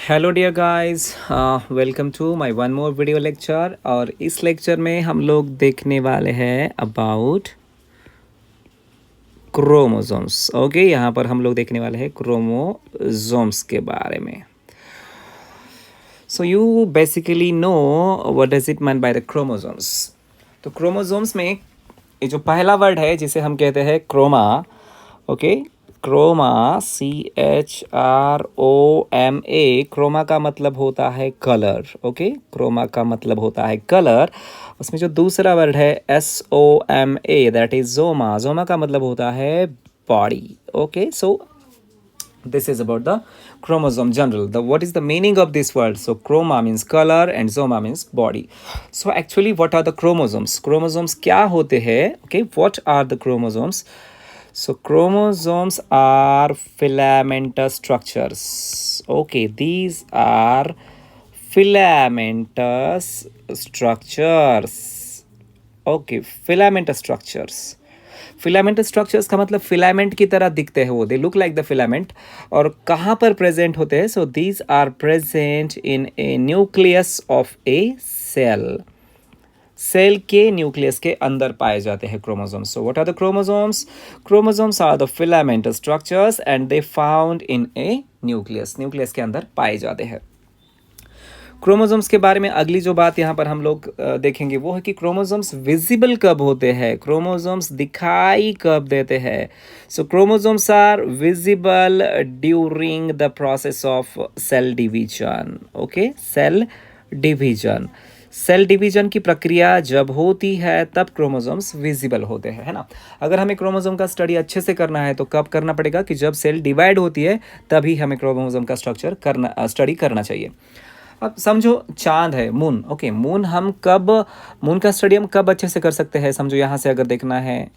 Hello dear guys, welcome to my one more video lecture. और इस lecture में हम लोग देखने वाले हैं अबाउट क्रोमोसोम्स। ओके, यहाँ पर हम लोग देखने वाले हैं क्रोमोसोम्स के बारे में। So you basically know what does it mean by the chromosomes. तो क्रोमोसोम्स में ये जो पहला वर्ड है जिसे हम कहते हैं Croma. Okay, Croma, CHROMA। Croma का मतलब होता है कलर। ओके, क्रोमा का मतलब होता है कलर। उसमें जो दूसरा वर्ड है SOMA, दैट इज जोमा। जोमा का मतलब होता है body. Okay, so this is about the chromosome general. What is the meaning of this word? So chroma means color and soma means body. So actually what are the chromosomes? Chromosomes क्या होते हैं? Okay, what are the chromosomes? So chromosomes are filamentous structures. Okay, these are filamentous structures. Okay, filamentous structures. Filament structures का मतलब filament की तरह दिखते हैं, वो they look like the filament. और कहाँ पर प्रेजेंट होते हैं? So these are present in a nucleus of a cell. Cell के न्यूक्लियस के अंदर पाए जाते हैं chromosomes. So what are the chromosomes? Chromosomes are the filament structures and they found in a nucleus. Nucleus के अंदर पाए जाते हैं। क्रोमोसोम्स के बारे में अगली जो बात यहाँ पर हम लोग देखेंगे वो है कि क्रोमोसोम्स विजिबल कब होते हैं, क्रोमोसोम्स दिखाई कब देते हैं। So chromosomes are visible during the process of cell division. Okay, cell division. Cell division की प्रक्रिया जब होती है तब क्रोमोसोम्स विजिबल होते हैं, है ना। अगर हमें क्रोमोसोम का स्टडी अच्छे से करना है तो कब करना पड़ेगा? कि जब सेल डिवाइड होती है तभी हमें क्रोमोसोम का स्ट्रक्चर स्टडी करना चाहिए। अब समझो चांद है, मून। ओके, मून मून का स्टडी हम कब अच्छे से कर सकते हैं? समझो यहाँ से अगर देखना है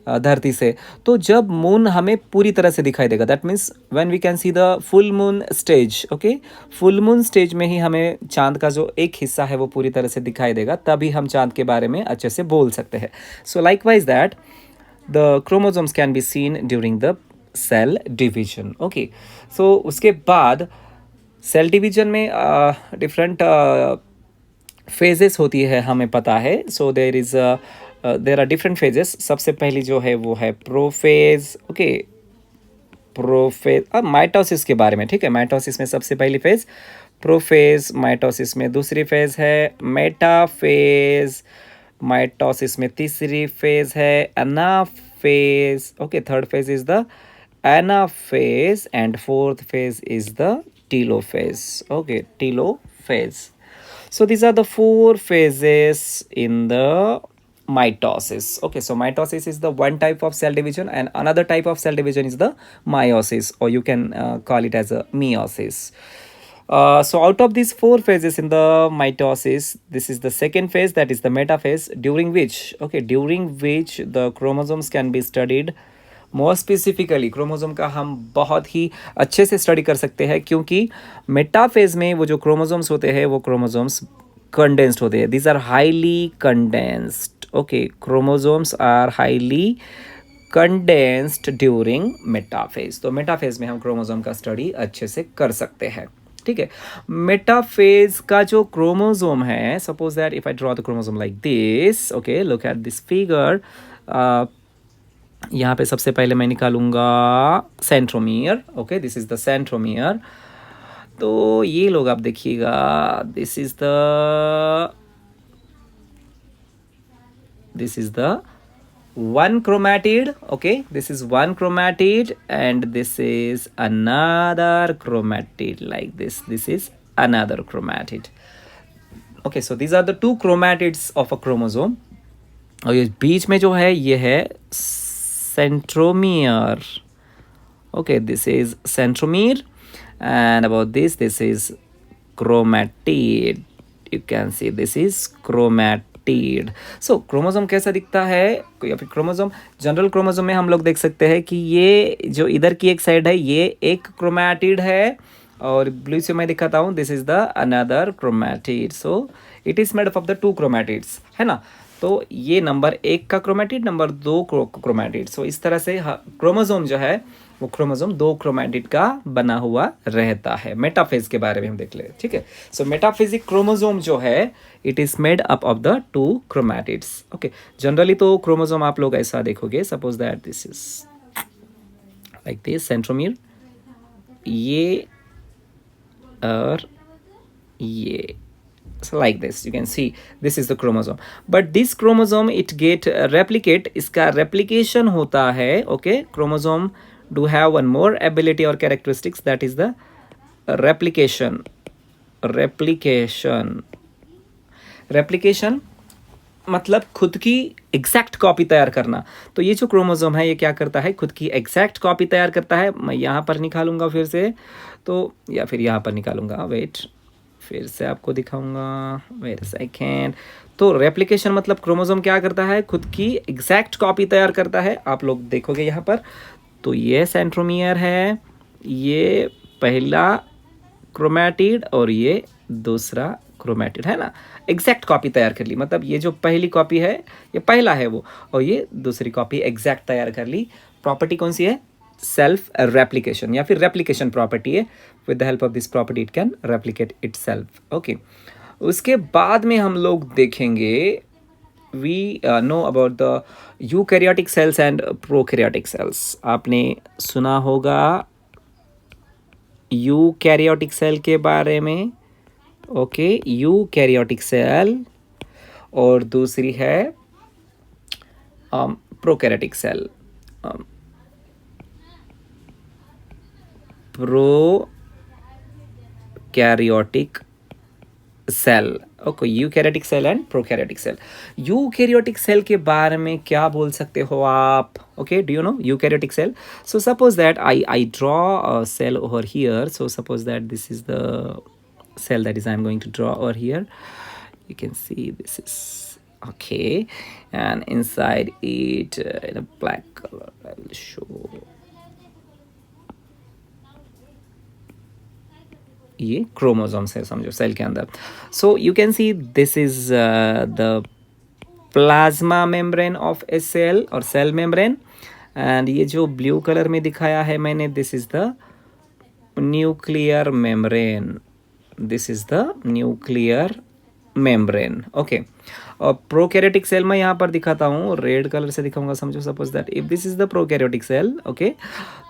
धरती से, तो जब मून हमें पूरी तरह से दिखाई देगा। That means when we can see the full moon stage. Okay, full moon stage में ही हमें चांद का जो एक हिस्सा है वो पूरी तरह से दिखाई देगा, तभी हम चांद के बारे में अच्छे से बोल सकते हैं। So likewise that the chromosomes can be seen during the cell division. Okay, so उसके बाद सेल डिवीजन में डिफरेंट फेजेस होती है, हमें पता है। So there are different phases. सबसे पहली जो है वो है प्रोफेज। Okay, prophase. अब माइटोसिस के बारे में, ठीक है। माइटोसिस में सबसे पहली फेज प्रोफेज। माइटोसिस में दूसरी फेज है मेटाफेज। माइटोसिस में तीसरी फेज है anaphase. Okay, third phase is the anaphase and fourth phase is the telophase. Okay, telophase. So these are the four phases in the mitosis. Okay, so mitosis is the one type of cell division and another type of cell division is the meiosis, or you can call it as a meiosis. So out of these four phases in the mitosis, this is the second phase, that is the metaphase, during which the chromosomes can be studied more specifically. Chromosome का हम बहुत ही अच्छे से study कर सकते हैं, क्योंकि metaphase में वो जो क्रोमोसोम्स होते हैं वो क्रोमोसोम्स कंडेंस्ड होते हैं। These are highly condensed. Okay, chromosomes are highly condensed during metaphase. तो मेटाफेज में हम क्रोमोसोम का स्टडी अच्छे से कर सकते हैं, ठीक है। मेटाफेज का जो क्रोमोसोम है, suppose that if I draw the chromosome like this. Okay, look at this figure. यहाँ पे सबसे पहले मैं निकालूंगा centromere. Okay, this is the centromere. तो ये लोग आप देखिएगा, this is the one chromatid. Okay, this is one chromatid and this is another chromatid, like this is another chromatid. Okay, so these are the two chromatids of a chromosome. और ये बीच में जो है ये है centromere. Okay, this is centromere and about this is chromatid. You can see this is chromatid. So chromosome कैसा दिखता है, या फिर क्रोमोसोम जनरल क्रोमोसोम में हम लोग देख सकते हैं कि ये जो इधर की एक साइड है ये एक क्रोमैटिड है, और ब्लू से मैं दिखाता हूँ, this is the another chromatid. So it is made up of the two chromatids, है ना। तो ये नंबर 1 का क्रोमैटिड, नंबर 2 क्रोमैटिड। सो इस तरह से क्रोमोसोम जो है वो क्रोमोसोम 2 क्रोमैटिड का बना हुआ रहता है। मेटाफेज के बारे में हम देख ले, ठीक है। सो मेटाफेजिक क्रोमोसोम जो है it is made up of the 2 chromatids. Okay, generally तो क्रोमोसोम आप लोग ऐसा देखोगे, suppose that this is like this centromere, ये और ये, so like this you can see this is the chromosome, but this chromosome it get replicate, इसका replication होता है। okay, chromosome do have one more ability or characteristics, that is the replication। replication मतलब खुद की exact copy तैयार करना। तो ये जो क्रोमोसोम है ये क्या करता है, खुद की एग्जैक्ट कॉपी तैयार करता है। मैं यहाँ पर निकालूंगा फिर से, तो या फिर यहाँ पर निकालूंगा, वेट फिर से आपको दिखाऊंगा, वेट सेकेंड। तो रेप्लिकेशन मतलब क्रोमोसोम क्या करता है, खुद की एग्जैक्ट कॉपी तैयार करता है। आप लोग देखोगे यहाँ पर, तो ये सेंट्रोमियर है, ये पहला क्रोमैटिड और ये दूसरा क्रोमैटिड है ना, एग्जैक्ट कॉपी तैयार कर ली। मतलब ये जो पहली कॉपी है ये पहला है वो, और ये दूसरी कॉपी एग्जैक्ट तैयार कर ली। प्रॉपर्टी कौन सी है, सेल्फ रेप्लिकेशन या फिर रेप्लिकेशन प्रॉपर्टी है। With the help of this property it can replicate itself. Okay, उसके बाद में हम लोग देखेंगे, we know about the eukaryotic cells and prokaryotic cells. आपने सुना होगा यूकैरियोटिक सेल के बारे में। ओके, यूकैरियोटिक सेल, और दूसरी है prokaryotic cell. Prokaryotic cell, okay, eukaryotic cell and prokaryotic cell. Eukaryotic cell के बारे में क्या बोल सकते हो आप? Okay, do you know eukaryotic cell? So suppose that I draw a cell over here. So suppose that this is the cell that is I'm going to draw over here. You can see this is okay, and inside it in a black color I will show, ये chromosomes है समझो cell के अंदर। So you can see this is the plasma membrane of a cell और cell membrane, and ये जो blue colour में दिखाया है मैंने, this is the nuclear membrane. This is the nuclear membrane. Okay, और प्रोकैरियोटिक सेल मैं यहाँ पर दिखाता हूँ, रेड कलर से दिखाऊंगा समझो। Suppose that if this is the prokaryotic cell, okay,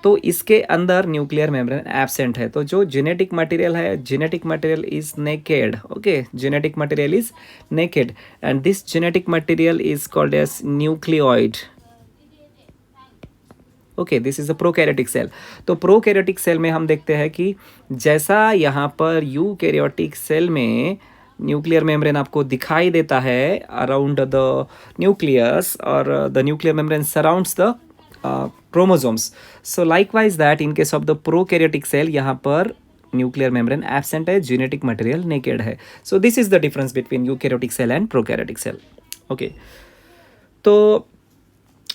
तो इसके अंदर न्यूक्लियर मेम्ब्रेन एब्सेंट है। तो जो जेनेटिक मटेरियल है, genetic material is naked. Okay, genetic material is naked, and this genetic material is called as nucleoid. Okay, this is a prokaryotic cell. तो prokaryotic cell में हम देखते हैं कि जैसा यहाँ पर यूकैरियोटिक सेल में न्यूक्लियर मेम्ब्रेन आपको दिखाई देता है अराउंड द न्यूक्लियस, और the nuclear membrane surrounds the chromosomes. So likewise that in case of the prokaryotic cell, यहाँ पर न्यूक्लियर मेम्ब्रेन एब्सेंट है, जेनेटिक मटेरियल नेकेड है। So this is the difference between eukaryotic cell and prokaryotic cell. Okay, तो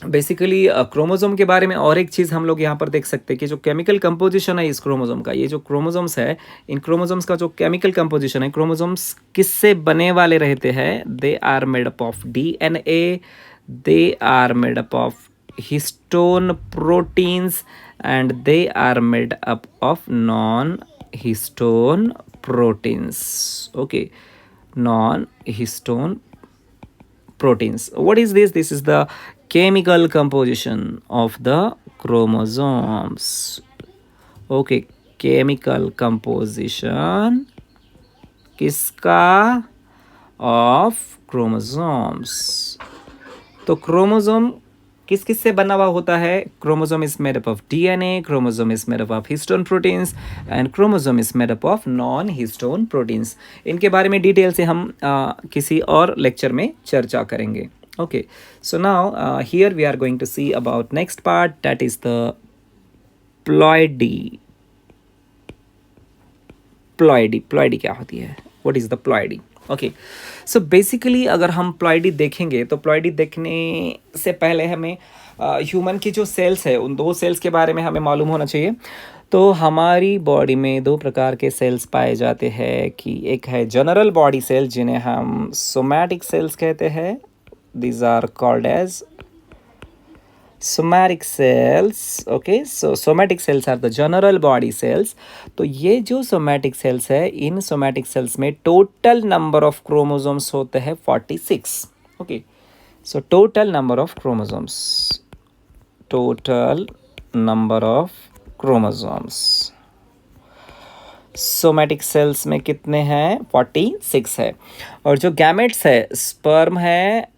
basically chromosome के बारे में और एक चीज़ हम लोग यहाँ पर देख सकते हैं कि जो केमिकल कंपोजिशन है इस क्रोमोसोम का, ये जो क्रोमोसोम्स है, इन क्रोमोसोम्स का जो केमिकल कंपोजिशन है, क्रोमोसोम्स किससे बने वाले रहते हैं? They are made up of DNA, they are made up of histone proteins, and they are made up of non histone proteins. Okay, non histone proteins. What is this? This is the chemical composition of the chromosomes. Okay, chemical composition किसका? Of chromosomes. तो chromosome किस किस से बना हुआ होता है? Chromosome is made up of DNA, chromosome is made up of histone proteins, and chromosome is made up of non histone proteins. इनके बारे में डिटेल से हम किसी और लेक्चर में चर्चा करेंगे। Okay, so now here we are going to see about next part, that is the ploidy. Ploidy क्या होती है? What is the ploidy? Okay, so basically अगर हम प्लॉइडी देखेंगे तो प्लॉइडी देखने से पहले हमें ह्यूमन की जो सेल्स है उन 2 सेल्स के बारे में हमें मालूम होना चाहिए। तो हमारी बॉडी में 2 प्रकार के सेल्स पाए जाते हैं, कि एक है जनरल बॉडी सेल जिन्हें हम सोमैटिक सेल्स कहते हैं, these are called as somatic cells, okay, so somatic cells are the general body cells. तो ये जो सोमैटिक सेल्स है, इन सोमैटिक सेल्स में टोटल नंबर ऑफ क्रोमोसोम्स होते हैं 46। Okay, so total number of chromosomes, total number of chromosomes somatic cells में कितने हैं? 46 है। और जो गैमेट्स है, स्पर्म है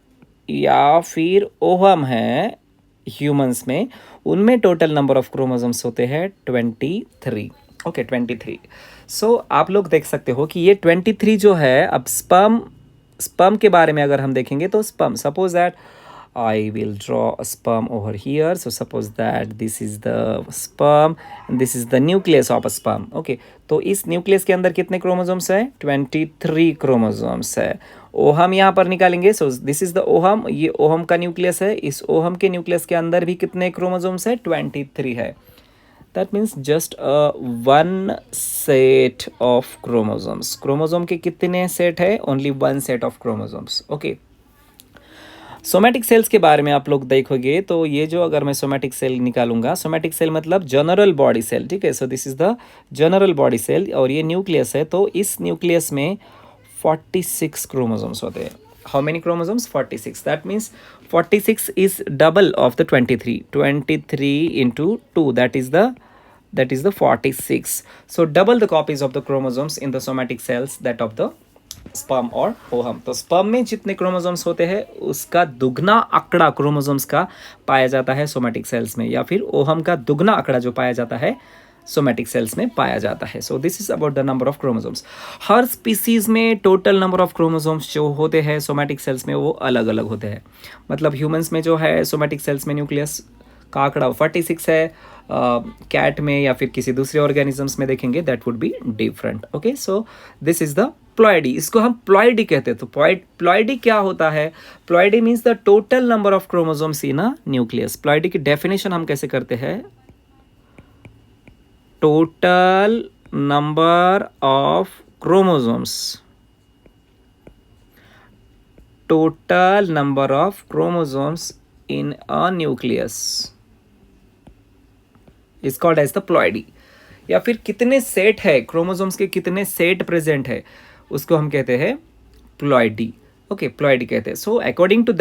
या फिर ओवम है ह्यूमंस में, उनमें टोटल नंबर ऑफ क्रोमोसोम्स होते हैं 23। ओके, 23। सो आप लोग देख सकते हो कि ये 23 जो है, अब स्पर्म के बारे में अगर हम देखेंगे तो sperm, suppose that I will draw a sperm over here. So suppose that this is the sperm and this is the nucleus of a sperm. Okay, तो इस न्यूक्लियस के अंदर कितने क्रोमोसोम्स है? 23 क्रोमोसोम्स है। ओहम यहाँ पर निकालेंगे। सो दिस इज द ओहम, ये ओहम का न्यूक्लियस है। इस ओहम के न्यूक्लियस के अंदर भी कितने क्रोमोसोम्स है? 23 है। That means just one set of chromosomes. Chromosome के कितने सेट है? Only one set of chromosomes. Okay, somatic cells के बारे में आप लोग देखोगे तो ये जो, अगर मैं सोमैटिक सेल निकालूंगा, सोमैटिक सेल मतलब जनरल बॉडी सेल, ठीक है। So this is the general body cell और ये न्यूक्लियस है। तो इस न्यूक्लियस में 46 क्रोमोसोम्स होते हैं। How many chromosomes? 46। That means 46 is double of the 23। 23 into 2, that is the 46. So double the copies of the chromosomes in the somatic cells that of the sperm और ohm. तो sperm में जितने chromosomes होते हैं उसका दुगना आंकड़ा chromosomes का पाया जाता है सोमैटिक सेल्स में, या फिर ओहम का दुगना आंकड़ा जो पाया जाता है सोमैटिक सेल्स में पाया जाता है। So this is about the number of chromosomes. Her species में टोटल नंबर ऑफ क्रोमोसोम्स जो होते हैं सोमैटिक सेल्स में वो अलग अलग होते हैं। मतलब ह्यूमंस में जो है सोमैटिक सेल्स में न्यूक्लियस का आंकड़ा 46 है। कैट में या फिर किसी दूसरे ऑर्गेनिजम्स में देखेंगे that would be different. Okay, so this is the ploidy. इसको हम प्लॉइडी कहते हैं। तो प्लॉइडी क्या होता है? Ploidy means the total number of chromosomes in a nucleus. Ploidy की डेफिनेशन हम कैसे करते हैं? Total number of chromosomes, total number of chromosomes in a nucleus is called as the ploidy. या फिर कितने सेट है क्रोमोसोम्स के, कितने सेट प्रेजेंट है, उसको हम कहते हैं प्लॉइडी। ओके, प्लॉइडी कहते हैं। सो अकॉर्डिंग टू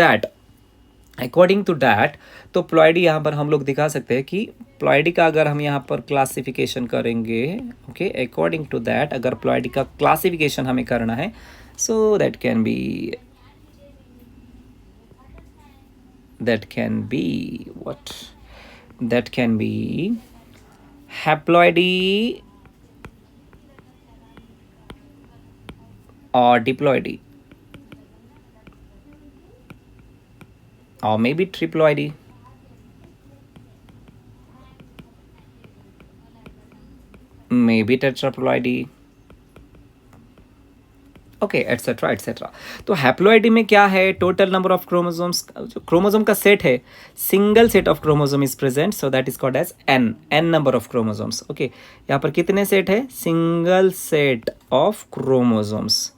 दैट तो प्लॉइडी यहाँ पर हम लोग दिखा सकते हैं कि प्लॉइडी का अगर हम यहाँ पर क्लासिफिकेशन करेंगे, ओके, अकॉर्डिंग टू दैट अगर प्लॉइडी का क्लासिफिकेशन हमें करना है, so that can be what, that can be haploidy or diploidy or maybe triploidy, maybe tetraploidy, okay, etcetera etcetera. तो हैप्लोइडी में क्या है? टोटल नंबर ऑफ क्रोमोसोम्स, जो क्रोमोसोम का सेट है, single set of chromosome is present, so that is called as n number of chromosomes. Okay, यहाँ पर कितने सेट है? Single set of chromosomes,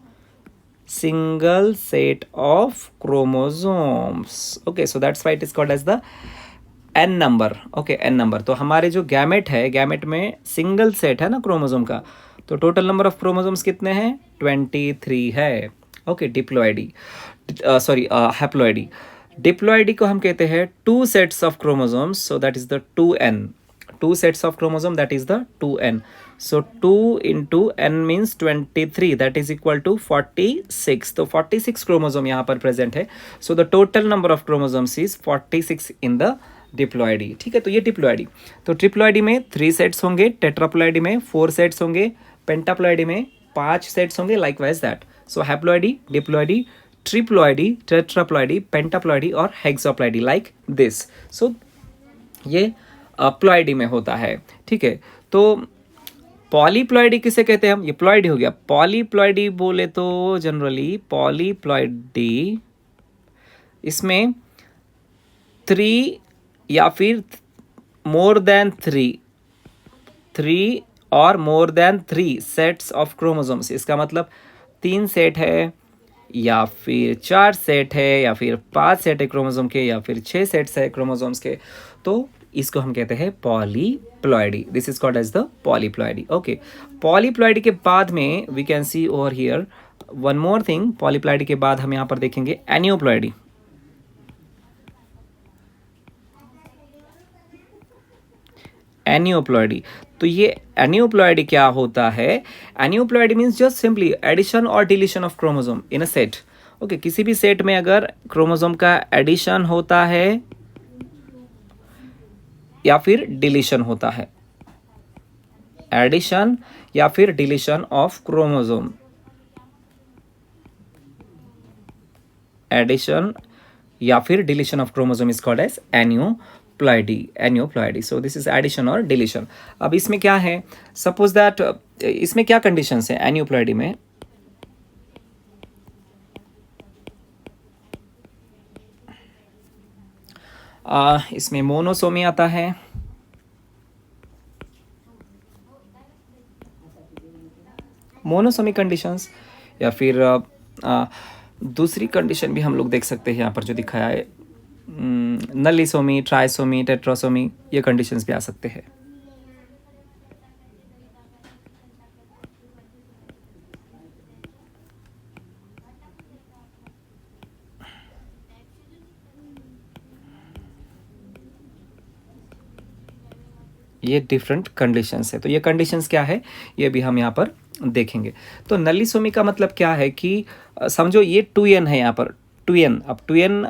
single set of chromosomes. Okay, so that's why it is called as the n number. Okay, n number. तो हमारे जो gamete है, gamete में single set है ना क्रोमोसोम का, तो टोटल नंबर ऑफ क्रोमोसोम्स कितने हैं? 23 है। Okay, diploidy, sorry haploidy. Diploidy को हम कहते हैं 2 sets of chromosomes, so that is the 2n, 2 sets of chromosome, that is the 2n। So 2 into n means 23, that is equal to 46। तो 46 chromosome यहाँ पर प्रेजेंट है। So the total number of chromosomes is 46 in the diploidy. ठीक है, तो ये diploidy. तो triploidy में 3 सेट्स होंगे, टेट्राप्लॉइडी में 4 सेट्स होंगे, पेंटाप्लॉइडी में 5 सेट्स होंगे, likewise that. So हैप्लॉइडी, diploidy, triploidy, टेट्राप्लॉइडी, पेंटाप्लॉइडी और हेक्साप्लॉइडी, लाइक दिस। सो ये प्लॉइडी में होता है। ठीक है, तो पॉलीप्लॉइडी किसे कहते हैं हम? ये प्लॉइडी हो गया। पॉलीप्लॉइडी बोले तो जनरली पॉलीप्लॉइडी इसमें 3 या फिर मोर देन 3 और more than 3 sets of chromosomes. इसका मतलब 3 सेट है या फिर 4 सेट है या फिर 5 सेट है क्रोमोसोम के या फिर 6 सेट्स है क्रोमोसोम्स के, तो इसको हम कहते हैं polyploidy. This is called as the polyploidy. Okay, polyploidy के बाद में we can see over here one more thing. Polyploidy के बाद हम यहाँ पर देखेंगे एनियोप्लॉइडी. एनियोप्लॉइडी. तो ये एनियोप्लॉइडी क्या होता है? एनियोप्लॉइडी मीन्स जस्ट सिंपली एडिशन और deletion of chromosome in a set. Okay, किसी भी सेट में अगर क्रोमोसोम का एडिशन होता है या फिर डिलीशन होता है, एडिशन या फिर डिलीशन ऑफ क्रोमोसोम, एडिशन या फिर deletion of chromosome is called as aneuploidy. So this is addition और डिलीशन. अब इसमें क्या है, सपोज दैट इसमें क्या कंडीशंस है एनियोप्लॉइडी में? इसमें मोनोसोमी आता है, मोनोसोमी कंडीशंस, या फिर दूसरी कंडीशन भी हम लोग देख सकते हैं यहाँ पर जो दिखाया है, नलिसोमी, ट्राइसोमी, टेट्रासोमी, ये कंडीशंस भी आ सकते हैं. ये डिफरेंट कंडीशंस है. तो ये कंडीशंस क्या है ये भी हम यहाँ पर देखेंगे. तो नलिसोमी का मतलब क्या है कि समझो ये 2n है यहाँ पर, 2n. अब 2n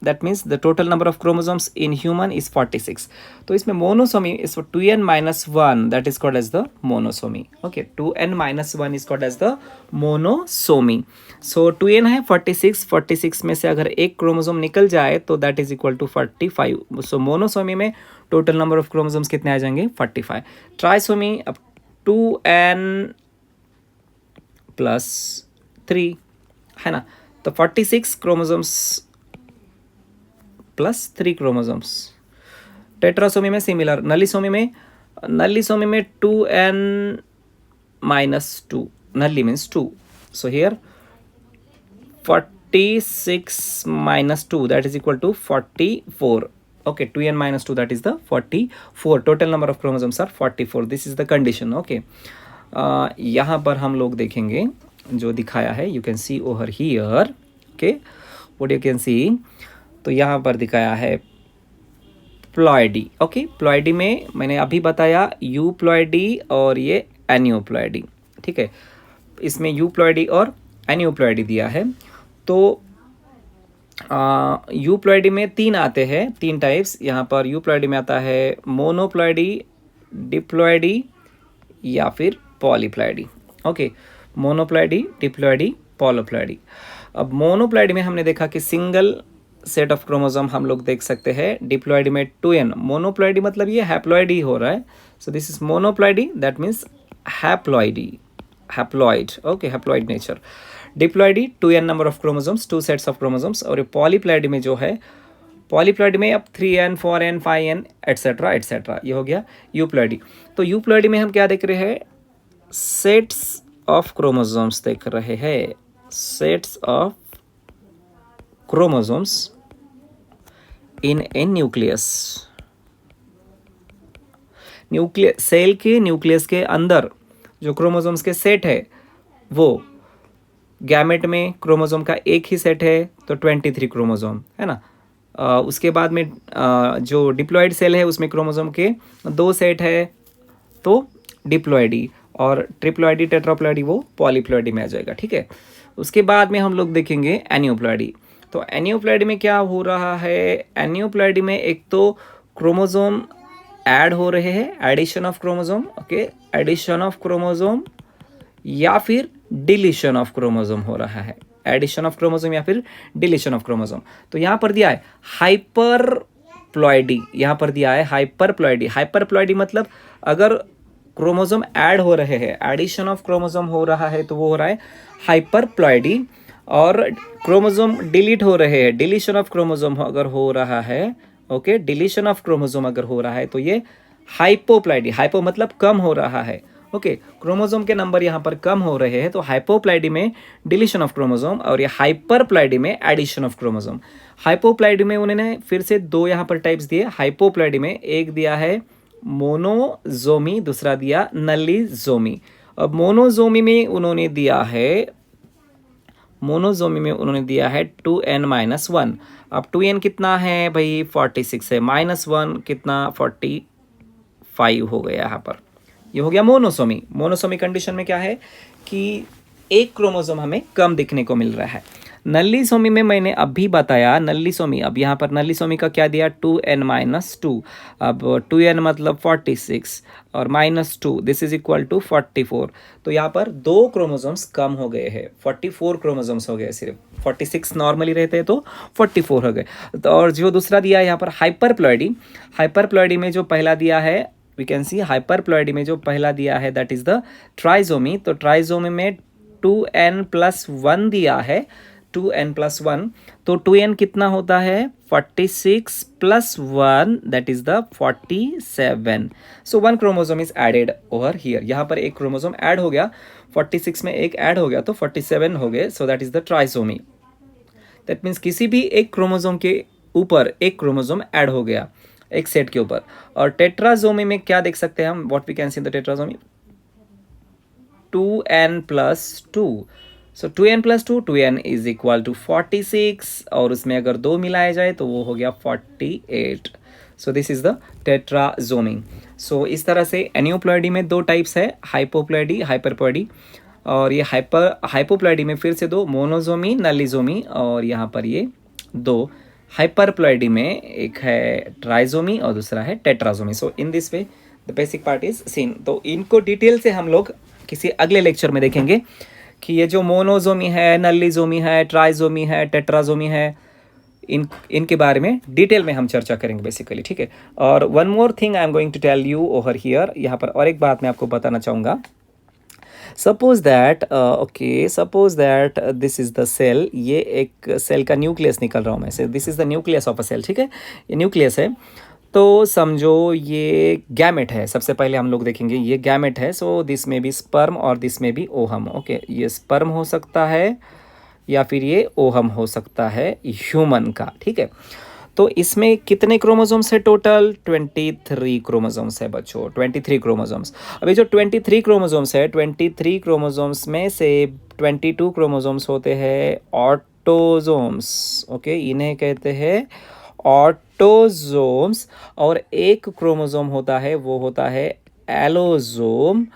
that means the total number of chromosomes in human is 46. तो इसमें monosomy is 2n minus 1 that is called as the monosomy. Okay, 2n minus 1 is called as the monosomy. So 2n है 46, 46 में से अगर एक chromosome निकल जाए तो that is equal to 45. So monosomy में टोटल नंबर ऑफ क्रोमोसोम्स कितने आ जाएंगे? 45. ट्राइसोमी, अब 2n प्लस 3 है ना, तो 46 क्रोमोसोम्स प्लस 3 क्रोमोसोम्स. टेट्रासोमी में सिमिलर. नलिसोमी में 2n minus 2, nulli means 2. So here 46 minus 2 that is equal to 44. Okay, 2n minus 2 that is the 44. Total number of chromosomes are 44. This is the condition. Okay, यहाँ पर हम लोग देखेंगे जो दिखाया है, you can see over here. Okay, what you can see, तो यहाँ पर दिखाया है प्लॉइडी. ओके, प्लॉइडी में मैंने अभी बताया यूप्लॉइडी और ये एनियोप्लॉइडी. ठीक है, इसमें यूप्लॉइडी और एनियोप्लॉइडी दिया है. तो यूप्लॉइडी में 3 आते हैं, 3 टाइप्स. यहाँ पर यूप्लॉइडी में आता है मोनोप्लॉइडी, डिप्लॉइडी या फिर polyploidy. Okay, monoploidy, diploidy, polyploidy. अब मोनोप्लॉइडी में हमने देखा कि सिंगल सेट ऑफ क्रोमोसोम हम लोग देख सकते हैं. डिप्लॉइडी में 2n. मोनोप्लॉइडी मतलब ये हैप्लॉइडी हो रहा है. So this is monoploidy, that means haploidy, haploid. Okay, haploid nature. Diploidy 2n number of chromosomes, 2 sets of chromosomes. और पॉलीप्लॉइडी में जो है, पॉलीप्लॉइडी में अब 3n, 4n, 5n etcetera etcetera, ये हो गया यूप्लॉइडी. तो यूप्लॉइडी में हम क्या देख रहे हैं? सेट्स ऑफ क्रोमोसोम्स देख रहे हैं, sets of chromosomes in a nucleus. Cell के न्यूक्लियस के अंदर जो क्रोमोसोम्स के सेट है, वो गैमेट में क्रोमोसोम का एक ही सेट है तो 23 क्रोमोसोम है ना. उसके बाद में जो डिप्लॉइड सेल है उसमें क्रोमोसोम के 2 सेट है तो डिप्लॉइडी, और ट्रिप्लॉइडी, टेट्राप्लॉइडी वो पॉलीप्लॉइडी में आ जाएगा. ठीक है, उसके बाद में हम लोग देखेंगे एनियोप्लॉइडी. तो एनियोप्लॉइडी में क्या हो रहा है? एनियोप्लॉइडी में एक तो क्रोमोसोम ऐड हो रहे हैं, addition of chromosome. Okay, addition of chromosome या फिर डिलीशन ऑफ क्रोमोसोम हो रहा है, एडिशन ऑफ क्रोमोसोम या फिर डिलीशन ऑफ क्रोमोसोम. तो यहाँ पर दिया है हाइपरप्लॉइडी, यहाँ पर दिया है हाइपरप्लॉइडी. हाइपरप्लॉइडी मतलब अगर क्रोमोसोम ऐड हो रहे हैं, एडिशन ऑफ क्रोमोसोम हो रहा है तो वो हो रहा है हाइपरप्लॉइडी. और क्रोमोसोम डिलीट हो रहे हैं, डिलीशन ऑफ क्रोमोसोम अगर हो रहा है, ओके, डिलीशन ऑफ क्रोमोसोम अगर हो रहा है तो ये हाइपोप्लॉइडी. हाइपो मतलब कम हो रहा है ओके, क्रोमोसोम के नंबर यहाँ पर कम हो रहे हैं, तो हाइपोप्लाइडी में डिलीशन ऑफ क्रोमोसोम और ये हाइपरप्लाइडी में एडिशन ऑफ क्रोमोसोम। हाइपोप्लाइडी में उन्होंने फिर से दो यहाँ पर टाइप्स दिए। हाइपोप्लाइडी में एक दिया है मोनोजोमी, दूसरा दिया नलीजोमी। अब मोनोजोमी में उन्होंने दिया है 2n-1। अब 2n कितना है भाई, 46 है, -1 कितना 45 हो गया यहाँ पर। ये हो गया मोनोसोमी। मोनोसोमी कंडीशन में क्या है कि एक क्रोमोसोम हमें कम दिखने को मिल रहा है। नल्लीसोमी में मैंने अभी बताया, नल्लीसोमी, अब यहाँ पर नल्लीसोमी का क्या दिया 2n-2। अब 2n मतलब 46 और -2, दिस इज इक्वल टू 44। तो यहाँ पर दो क्रोमोसोम्स कम हो गए हैं, 44 क्रोमोसोम्स हो गए, सिर्फ 46 नॉर्मली रहते हैं तो 44 हो गए। तो और जो दूसरा दिया है यहाँ पर हाइपरप्लॉइडी, हाइपरप्लॉइडी में जो पहला दिया है वी कैन सी, हाइपरप्लॉइडी में जो पहला दिया है दैट इज द ट्राइजोमी। तो ट्राइजोमी में 2n+1 दिया है, 2n+1। तो 2n कितना होता है 46 + 1 that is the 47। So 1 chromosome is added over here. यहाँ पर एक क्रोमोसोम ऐड हो गया, 46 में एक ऐड हो गया तो 47 हो गए। सो that is the trisomy. That means किसी भी एक क्रोमोसोम के ऊपर एक क्रोमोसोम ऐड हो गया एक सेट के ऊपर। और टेट्राजोमी में क्या देख सकते हैं हम, what we can see in the tetrasomy, 2n+2। So 2n+2, 2n is equal to 46 और उसमें अगर 2 मिलाया जाए तो वो हो गया 48। So this is the tetrasomy. So इस तरह से एनियोप्लॉइडी में दो टाइप्स है, हाइपोप्लॉइडी, हाइपरप्लॉइडी। और ये हाइपोप्लॉइडी में फिर से दो, मोनोजोमी, नलीजोमी, और यहाँ पर ये दो। हाइपरप्लॉइडी में एक है ट्राइजोमी और दूसरा है tetrasomy. So in this way the basic part is seen. तो इनको डिटेल से हम लोग किसी अगले लेक्चर में देखेंगे कि ये जो मोनोजोमी है, नलीजोमी है, ट्राइजोमी है, टेट्राजोमी है, इनके बारे में डिटेल में हम चर्चा करेंगे बेसिकली, ठीक है। और one more thing I am going to tell you over here, यहाँ पर और एक बात मैं आपको बताना चाहूँगा। Suppose that this is the cell, ये एक सेल का न्यूक्लियस निकल रहा हूँ मैं say, this is the nucleus of a cell, ठीक है, ये न्यूक्लियस है। तो समझो ये गैमेट है, सबसे पहले हम लोग देखेंगे ये गैमेट है। सो दिस में भी स्पर्म और दिस में भी ओहम। ओके, ये स्पर्म हो सकता है या फिर ये ओहम हो सकता है ह्यूमन का, ठीक है। तो इसमें कितने क्रोमोसोम्स है टोटल, 23 क्रोमोसोम्स है बच्चों, 23 क्रोमोसोम्स। अभी जो 23 क्रोमोसोम्स है, 23 क्रोमोसोम्स में से 22 क्रोमोसोम्स होते हैं ऑटोजोम्स। ओके, इन्हें कहते हैं ऑटोजोम्स। और एक क्रोमोसोम होता है वो होता है एलोजोम,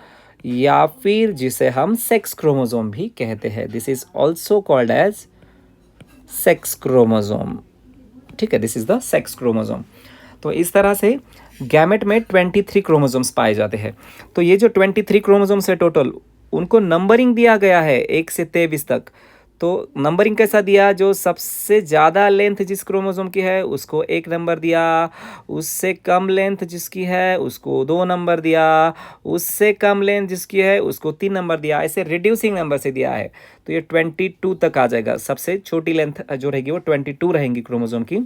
या फिर जिसे हम सेक्स क्रोमोसोम भी कहते हैं। This is also called as sex chromosome, ठीक है, this is the sex chromosome. तो इस तरह से गैमेट में 23 क्रोमोसोम्स पाए जाते हैं। तो ये जो 23 क्रोमोसोम्स है टोटल, उनको नंबरिंग दिया गया है 1 से 23 तक। तो नंबरिंग कैसा दिया, जो सबसे ज़्यादा लेंथ जिस क्रोमोसोम की है उसको 1 नंबर दिया, उससे कम लेंथ जिसकी है उसको 2 नंबर दिया, उससे कम लेंथ जिसकी है उसको 3 नंबर दिया, ऐसे रिड्यूसिंग नंबर से दिया है। तो ये 22 तक आ जाएगा। सबसे छोटी लेंथ जो रहेगी वो 22 रहेंगी क्रोमोसोम की,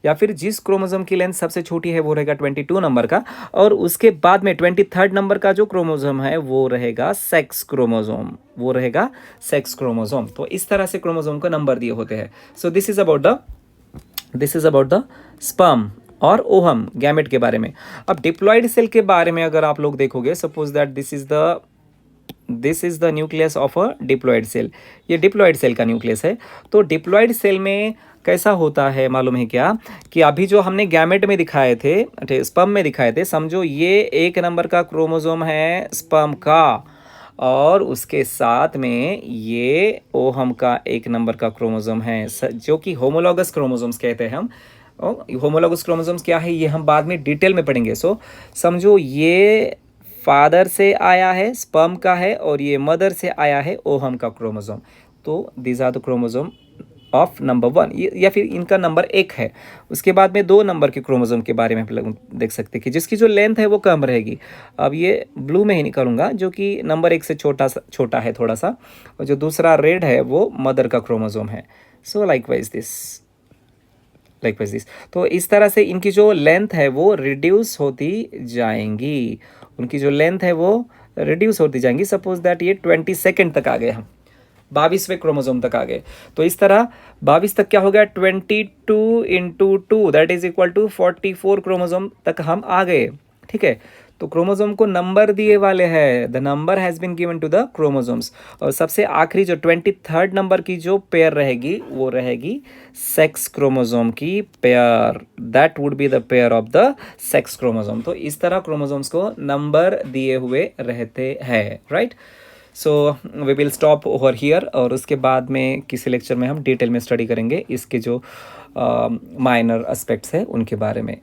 या फिर जिस क्रोमोसोम की लेंथ सबसे छोटी है वो रहेगा 22 नंबर का। और उसके बाद में 23rd नंबर का जो क्रोमोसोम है वो रहेगा सेक्स क्रोमोसोम, वो रहेगा सेक्स क्रोमोसोम। तो इस तरह से क्रोमोसोम को नंबर दिए होते हैं। सो this is about the sperm और ओहम, गैमेट के बारे में। अब डिप्लॉयड सेल के बारे में अगर आप लोग देखोगे, suppose that this is the nucleus of a diploid cell. ये डिप्लॉयड सेल का न्यूक्लियस है। तो डिप्लॉयड सेल में कैसा होता है मालूम है क्या, कि अभी जो हमने गैमेट में दिखाए थे, स्पर्म में दिखाए थे, समझो ये 1 नंबर का क्रोमोसोम है स्पर्म का, और उसके साथ में ये ओहम का 1 नंबर का क्रोमोसोम है, जो कि होमोलॉगस क्रोमोसोम्स कहते हैं हम। होमोलॉगस क्रोमोसोम्स क्या है ये हम बाद में डिटेल में पढ़ेंगे। सो समझो ये फादर से आया है, स्पर्म का है, और ये मदर से आया है, ओहम का क्रोमोसोम। तो these are the chromosome of number 1, या फिर इनका नंबर 1 है। उसके बाद में 2 नंबर के क्रोमोसोम के बारे में आप लोग देख सकते हैं कि जिसकी जो लेंथ है वो कम रहेगी। अब ये ब्लू में ही निकालूंगा, जो कि नंबर 1 से छोटा है थोड़ा सा, और जो दूसरा रेड है वो मदर का क्रोमोसोम है। सो लाइकवाइज दिस। तो इस तरह से इनकी जो लेंथ है वो रिड्यूस होती जाएंगी, उनकी जो लेंथ है वो रिड्यूस होती जाएंगी। सपोज दैट ये 22 तक आ गए, हम 22वें क्रोमोसोम तक आ गए, तो इस तरह 22 तक क्या हो गया, 22 × 2 that is equal to 44 chromosome तक हम आ गए। ठीक है, तो क्रोमोसोम को नंबर दिए वाले हैं, the number has been given to the chromosomes. और सबसे आखिरी जो 23rd नंबर की जो पेयर रहेगी वो रहेगी सेक्स क्रोमोसोम की pair, that would be the pair of the sex chromosome. तो इस तरह क्रोमोसोम्स को नंबर दिए हुए रहते हैं, right. So we will stop over here, और उसके बाद में किसी लेक्चर में हम डिटेल में स्टडी करेंगे इसके जो माइनर एस्पेक्ट्स हैं उनके बारे में।